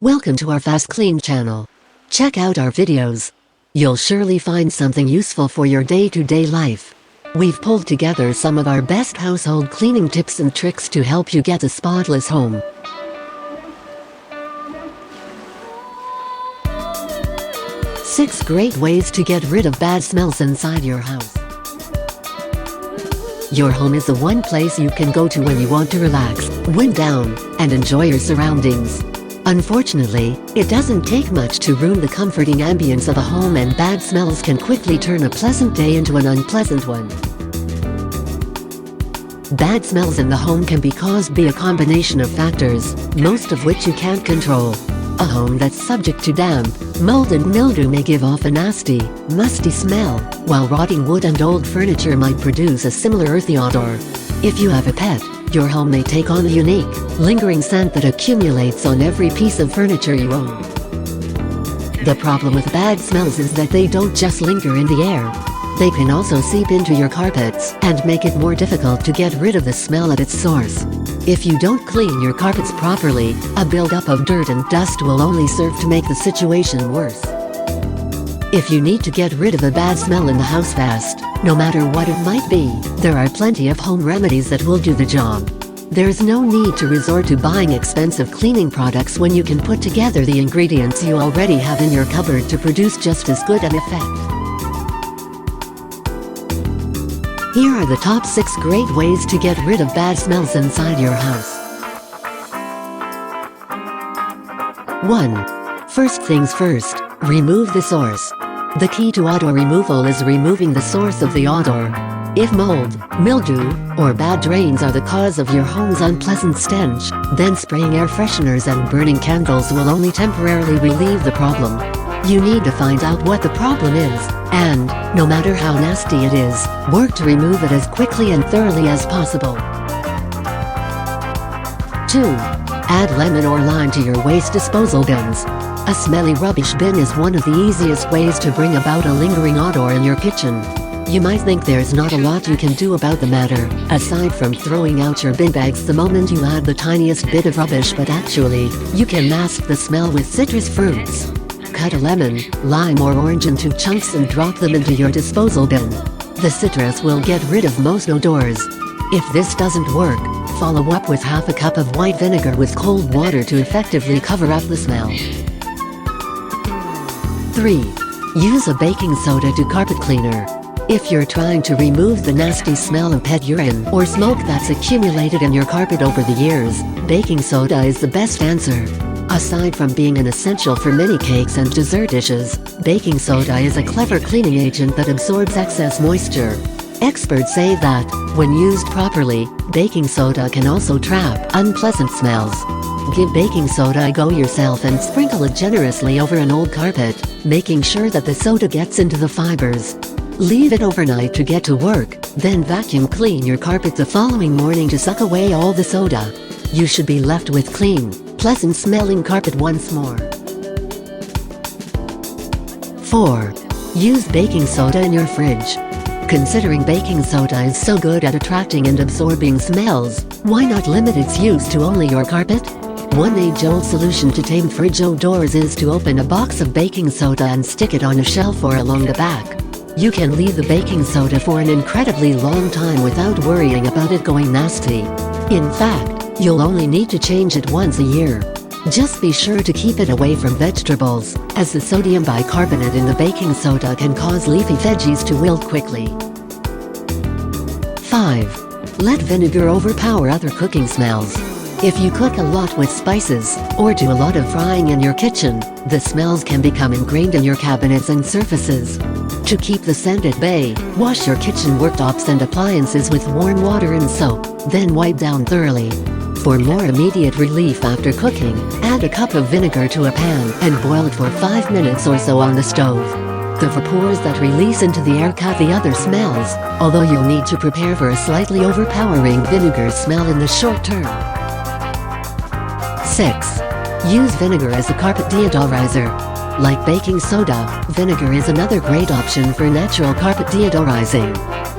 Welcome to our FastKlean channel. Check out our videos. You'll surely find something useful for your day-to-day life. We've pulled together some of our best household cleaning tips and tricks to help you get a spotless home. Six great ways to get rid of bad smells inside your house. Your home is the one place you can go to when you want to relax, wind down, and enjoy your surroundings. Unfortunately, it doesn't take much to ruin the comforting ambience of a home, and bad smells can quickly turn a pleasant day into an unpleasant one. Bad smells in the home can be caused by a combination of factors, most of which you can't control. A home that's subject to damp, mold and mildew may give off a nasty, musty smell, while rotting wood and old furniture might produce a similar earthy odour. If you have a pet, your home may take on a unique, lingering scent that accumulates on every piece of furniture you own. The problem with bad smells is that they don't just linger in the air. They can also seep into your carpets and make it more difficult to get rid of the smell at its source. If you don't clean your carpets properly, a buildup of dirt and dust will only serve to make the situation worse. If you need to get rid of a bad smell in the house fast, no matter what it might be, there are plenty of home remedies that will do the job. There's no need to resort to buying expensive cleaning products when you can put together the ingredients you already have in your cupboard to produce just as good an effect. Here are the top 6 great ways to get rid of bad smells inside your house. 1. First things first, remove the source. The key to odour removal is removing the source of the odour. If mould, mildew, or bad drains are the cause of your home's unpleasant stench, then spraying air fresheners and burning candles will only temporarily relieve the problem. You need to find out what the problem is, and, no matter how nasty it is, work to remove it as quickly and thoroughly as possible. 2. Add lemon or lime to your waste disposal bins. A smelly rubbish bin is one of the easiest ways to bring about a lingering odour in your kitchen. You might think there's not a lot you can do about the matter, aside from throwing out your bin bags the moment you add the tiniest bit of rubbish, but actually, you can mask the smell with citrus fruits. Cut a lemon, lime or orange into chunks and drop them into your disposal bin. The citrus will get rid of most odors. If this doesn't work, follow up with half a cup of white vinegar with cold water to effectively cover up the smell. 3. Use a baking soda to carpet cleaner. If you're trying to remove the nasty smell of pet urine or smoke that's accumulated in your carpet over the years, baking soda is the best answer. Aside from being an essential for many cakes and dessert dishes, baking soda is a clever cleaning agent that absorbs excess moisture. Experts say that, when used properly, baking soda can also trap unpleasant smells. Give baking soda a go yourself and sprinkle it generously over an old carpet, making sure that the soda gets into the fibers. Leave it overnight to get to work, then vacuum clean your carpet the following morning to suck away all the soda. You should be left with clean, pleasant-smelling carpet once more. 4. Use baking soda in your fridge. Considering baking soda is so good at attracting and absorbing smells, why not limit its use to only your carpet? One age-old solution to tame fridge odors is to open a box of baking soda and stick it on a shelf or along the back. You can leave the baking soda for an incredibly long time without worrying about it going nasty. In fact, you'll only need to change it once a year. Just be sure to keep it away from vegetables, as the sodium bicarbonate in the baking soda can cause leafy veggies to wilt quickly. 5. Let vinegar overpower other cooking smells. If you cook a lot with spices, or do a lot of frying in your kitchen, the smells can become ingrained in your cabinets and surfaces. To keep the scent at bay, wash your kitchen worktops and appliances with warm water and soap, then wipe down thoroughly. For more immediate relief after cooking, add a cup of vinegar to a pan and boil it for 5 minutes or so on the stove. The vapors that release into the air cut the other smells, although you'll need to prepare for a slightly overpowering vinegar smell in the short term. 6. Use vinegar as a carpet deodorizer. Like baking soda, vinegar is another great option for natural carpet deodorizing.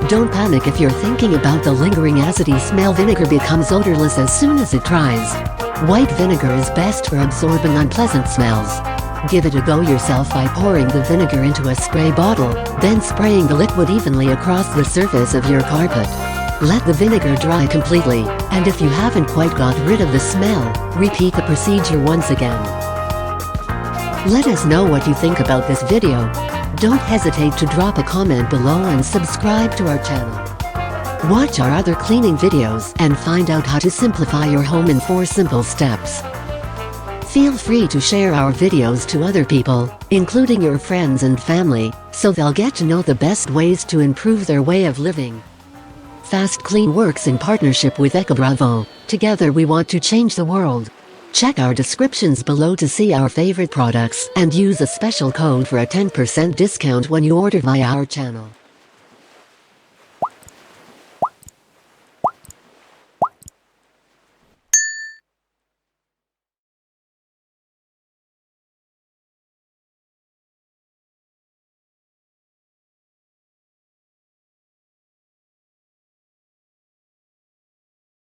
Don't panic if you're thinking about the lingering acidy smell. Vinegar becomes odorless as soon as it dries. White vinegar is best for absorbing unpleasant smells. Give it a go yourself by pouring the vinegar into a spray bottle, then spraying the liquid evenly across the surface of your carpet. Let the vinegar dry completely, and if you haven't quite got rid of the smell, repeat the procedure once again. Let us know what you think about this video. Don't hesitate to drop a comment below and subscribe to our channel. Watch our other cleaning videos and find out how to simplify your home in 4 simple steps. Feel free to share our videos to other people, including your friends and family, so they'll get to know the best ways to improve their way of living. FastKlean works in partnership with Bravo. Together we want to change the world. Check our descriptions below to see our favorite products and use a special code for a 10% discount when you order via our channel.